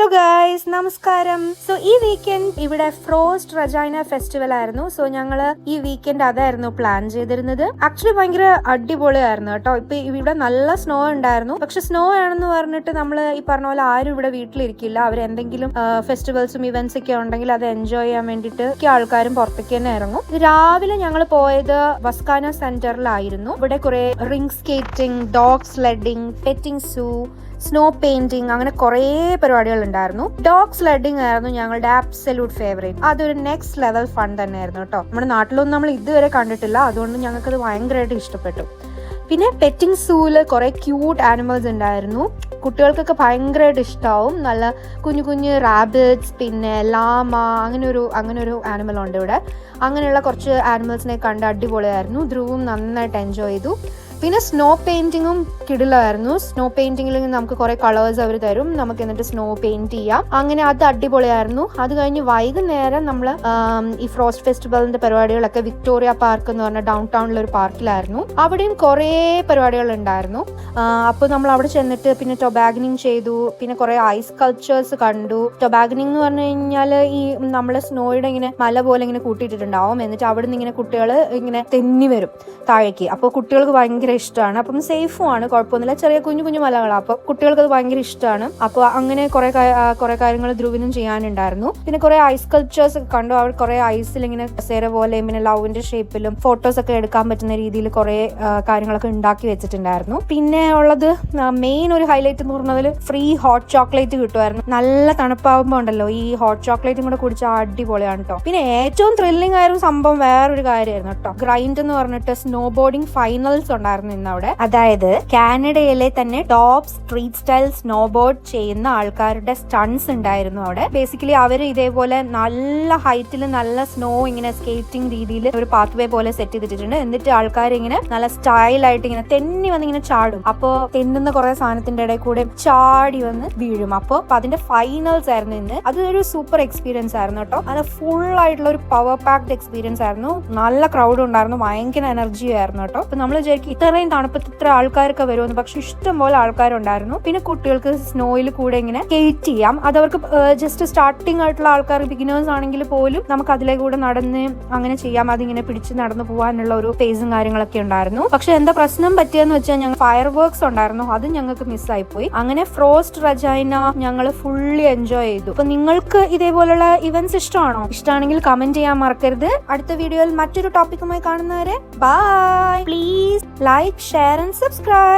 Hello guys, നമസ്കാരം. So ഈ weekend ഇവിടെ ഫ്രോസ്റ്റ് റജൈന ഫെസ്റ്റിവൽ ആയിരുന്നു. സോ ഞങ്ങള് ഈ വീക്കെൻഡ് അതായിരുന്നു പ്ലാൻ ചെയ്തിരുന്നത്. ആക്ച്വലി ഭയങ്കര അടിപൊളിയായിരുന്നു കേട്ടോ. ഇപ്പൊ ഇവിടെ നല്ല സ്നോ ഉണ്ടായിരുന്നു. പക്ഷെ സ്നോ ആണെന്ന് പറഞ്ഞിട്ട് നമ്മള് ഈ പറഞ്ഞ പോലെ ആരും ഇവിടെ വീട്ടിലിരിക്കില്ല. അവർ എന്തെങ്കിലും ഫെസ്റ്റിവൽസും ഇവന്റ്സ് ഒക്കെ ഉണ്ടെങ്കിൽ അത് എൻജോയ് ചെയ്യാൻ വേണ്ടിയിട്ട് ആൾക്കാരും പുറത്തേക്ക് തന്നെ ഇറങ്ങും. രാവിലെ ഞങ്ങൾ പോയത് വസ്കാന സെന്ററിലായിരുന്നു. ഇവിടെ കുറെ റിംഗ് സ്കേറ്റിംഗ്, ഡോഗ് സ്ലെഡിംഗ്, പെറ്റിംഗ് സൂ, സ്നോ പെയിന്റിംഗ്, അങ്ങനെ കുറേ പരിപാടികൾ ഉണ്ടായിരുന്നു. ഡോഗ് സ്ലെഡിംഗ് ആയിരുന്നു ഞങ്ങളുടെ ആബ്സല്യൂട്ട് ഫേവറേറ്റ്. അതൊരു നെക്സ്റ്റ് ലെവൽ ഫൺ തന്നെയായിരുന്നു കേട്ടോ. നമ്മുടെ നാട്ടിലൊന്നും നമ്മൾ ഇതുവരെ കണ്ടിട്ടില്ല, അതുകൊണ്ട് ഞങ്ങൾക്കത് ഭയങ്കരമായിട്ട് ഇഷ്ടപ്പെട്ടു. പിന്നെ പെറ്റിംഗ് സൂല് കുറെ ക്യൂട്ട് ആനിമൽസ് ഉണ്ടായിരുന്നു. കുട്ടികൾക്കൊക്കെ ഭയങ്കരമായിട്ട് ഇഷ്ടമാവും. നല്ല കുഞ്ഞു കുഞ്ഞു റാബിറ്റ്സ്, പിന്നെ ലാമ, അങ്ങനെ ഒരു ആനിമൽ ഉണ്ട് ഇവിടെ. അങ്ങനെയുള്ള കുറച്ച് ആനിമൽസിനെ കണ്ട് അടിപൊളിയായിരുന്നു. ധ്രുവും നന്നായിട്ട് എൻജോയ് ചെയ്തു. പിന്നെ സ്നോ പെയിന്റിങ്ങും കിടിലായിരുന്നു. സ്നോ പെയിന്റിങ്ങിൽ നമുക്ക് കുറെ കളേഴ്സ് അവർ തരും, നമുക്ക് എന്നിട്ട് സ്നോ പെയിന്റ് ചെയ്യാം. അങ്ങനെ അത് അടിപൊളിയായിരുന്നു. അത് കഴിഞ്ഞ് വൈകുന്നേരം നമ്മൾ ഈ ഫ്രോസ്റ്റ് ഫെസ്റ്റിവലിന്റെ പരിപാടികളൊക്കെ വിക്ടോറിയ പാർക്ക് എന്ന് പറഞ്ഞ ഡൗൺ ടൗണിലെ ഒരു പാർക്കിലായിരുന്നു. അവിടെയും കുറേ പരിപാടികൾ ഉണ്ടായിരുന്നു. അപ്പോൾ നമ്മൾ അവിടെ ചെന്നിട്ട് പിന്നെ ടൊബാഗനിങ് ചെയ്തു. പിന്നെ കുറെ ഐസ് സ്കൾപ്ചേഴ്സ് കണ്ടു. ടൊബാഗനിങ് എന്ന് പറഞ്ഞു കഴിഞ്ഞാൽ ഈ നമ്മളെ സ്നോയുടെ ഇങ്ങനെ മല പോലെ ഇങ്ങനെ കൂട്ടിയിട്ടുണ്ടാവും. എന്നിട്ട് അവിടെ നിന്ന് ഇങ്ങനെ കുട്ടികൾ ഇങ്ങനെ തെന്നി വരും താഴേക്ക്. അപ്പോൾ കുട്ടികൾക്ക് ഭയങ്കര ഇഷ്ടമാണ്. അപ്പം സേഫും ആണ്, കുഴപ്പമൊന്നുമില്ല. ചെറിയ കുഞ്ഞു കുഞ്ഞു മലകളാണ്, അപ്പൊ കുട്ടികൾക്ക് അത് ഭയങ്കര ഇഷ്ടമാണ്. അപ്പോൾ അങ്ങനെ കുറെ കാര്യങ്ങൾ ധ്രുവിനും ചെയ്യാനുണ്ടായിരുന്നു. പിന്നെ കുറെ ഐസ് സ്കൾപ്ചേഴ്സ് ഒക്കെ കണ്ടു. അവിടെ കുറെ ഐസിൽ ഇങ്ങനെ കസേര പോലെ, പിന്നെ ലവിന്റെ ഷേപ്പിലും ഫോട്ടോസ് ഒക്കെ എടുക്കാൻ പറ്റുന്ന രീതിയിൽ കുറെ കാര്യങ്ങളൊക്കെ ഉണ്ടാക്കി വെച്ചിട്ടുണ്ടായിരുന്നു. പിന്നെ ഉള്ളത് മെയിൻ ഒരു ഹൈലൈറ്റ് എന്ന് പറഞ്ഞതിൽ ഫ്രീ ഹോട്ട് ചോക്ലേറ്റ് കിട്ടുമായിരുന്നു. നല്ല തണുപ്പാകുമ്പോ ഉണ്ടല്ലോ, ഈ ഹോട്ട് ചോക്ലേറ്റും കൂടെ കുടിച്ചാൽ അടിപൊളിയാണ് കേട്ടോ. പിന്നെ ഏറ്റവും ത്രില്ലിംഗ് ആയിരുന്നു സംഭവം വേറൊരു കാര്യമായിരുന്നു കേട്ടോ. ഗ്രൈൻഡ് എന്ന് പറഞ്ഞിട്ട് സ്നോ ബോർഡിംഗ് ഫൈനൽസ് ഉണ്ടായിരുന്നു ഇന്ന് അവിടെ. അതായത് കാനഡയിലെ തന്നെ top street style snow board ചെയ്യുന്ന ആൾക്കാരുടെ സ്റ്റൺസ് ഉണ്ടായിരുന്നു അവിടെ. ബേസിക്കലി അവർ ഇതേപോലെ നല്ല ഹൈറ്റിൽ നല്ല സ്നോ ഇങ്ങനെ സ്കേറ്റിംഗ് രീതിയിൽ ഒരു പാത്ത് വേ പോലെ സെറ്റ് ചെയ്തിട്ടുണ്ട്. എന്നിട്ട് ആൾക്കാർ ഇങ്ങനെ നല്ല സ്റ്റൈലായിട്ട് ഇങ്ങനെ തെന്നി വന്ന് ഇങ്ങനെ ചാടും. അപ്പോ തെന്നുന്ന കുറെ സാധനത്തിന്റെ ഇടയിൽ കൂടെ ചാടി വന്ന് വീഴും. അപ്പൊ അതിന്റെ ഫൈനൽസ് ആയിരുന്നു ഇന്ന്. അതൊരു സൂപ്പർ എക്സ്പീരിയൻസ് ആയിരുന്നു കേട്ടോ. അത് ഫുൾ ആയിട്ടുള്ള ഒരു പവർ പാക്ഡ് എക്സ്പീരിയൻസ് ആയിരുന്നു. നല്ല ക്രൗഡ് ഉണ്ടായിരുന്നു, ഭയങ്കര എനർജി ആയിരുന്നു കേട്ടോ. അപ്പൊ നമ്മൾ വിചാരിക്കും ഇത്രയും തണുപ്പത്ത് ഇത്ര ആൾക്കാരൊക്കെ വരുമെന്ന്, പക്ഷെ ഇഷ്ടം പോലെ ആൾക്കാരുണ്ടായിരുന്നു. പിന്നെ കുട്ടികൾക്ക് സ്നോയിൽ കൂടെ ഇങ്ങനെ സ്കേറ്റ് ചെയ്യാം. അതവർക്ക് ജസ്റ്റ് സ്റ്റാർട്ടിംഗ് ആയിട്ടുള്ള ആൾക്കാർ, ബിഗിനേഴ്സ് ആണെങ്കിൽ പോലും നമുക്ക് അതിലെ കൂടെ നടന്ന് അങ്ങനെ ചെയ്യാം. അതിങ്ങനെ പിടിച്ച് നടന്നു പോകാനുള്ള ഒരു പേസും കാര്യങ്ങളൊക്കെ ഉണ്ടായിരുന്നു. പക്ഷെ എന്താ പ്രശ്നം പറ്റിയെന്ന് വെച്ചാൽ ഞങ്ങൾ ഫയർ വർക്ക്സ് ഉണ്ടായിരുന്നു, അത് ഞങ്ങൾക്ക് മിസ്സായി പോയി. അങ്ങനെ ഫ്രോസ്റ്റ് റജൈന ഞങ്ങൾ ഫുള്ളി എൻജോയ് ചെയ്തു. അപ്പൊ നിങ്ങൾക്ക് ഇതേപോലുള്ള ഇവന്റ്സ് ഇഷ്ടമാണോ? ഇഷ്ടമാണെങ്കിൽ കമന്റ് ചെയ്യാൻ മറക്കരുത്. അടുത്ത വീഡിയോയിൽ മറ്റൊരു ടോപ്പിക്കുമായി കാണുന്നവരെ bye. Please like, share and subscribe.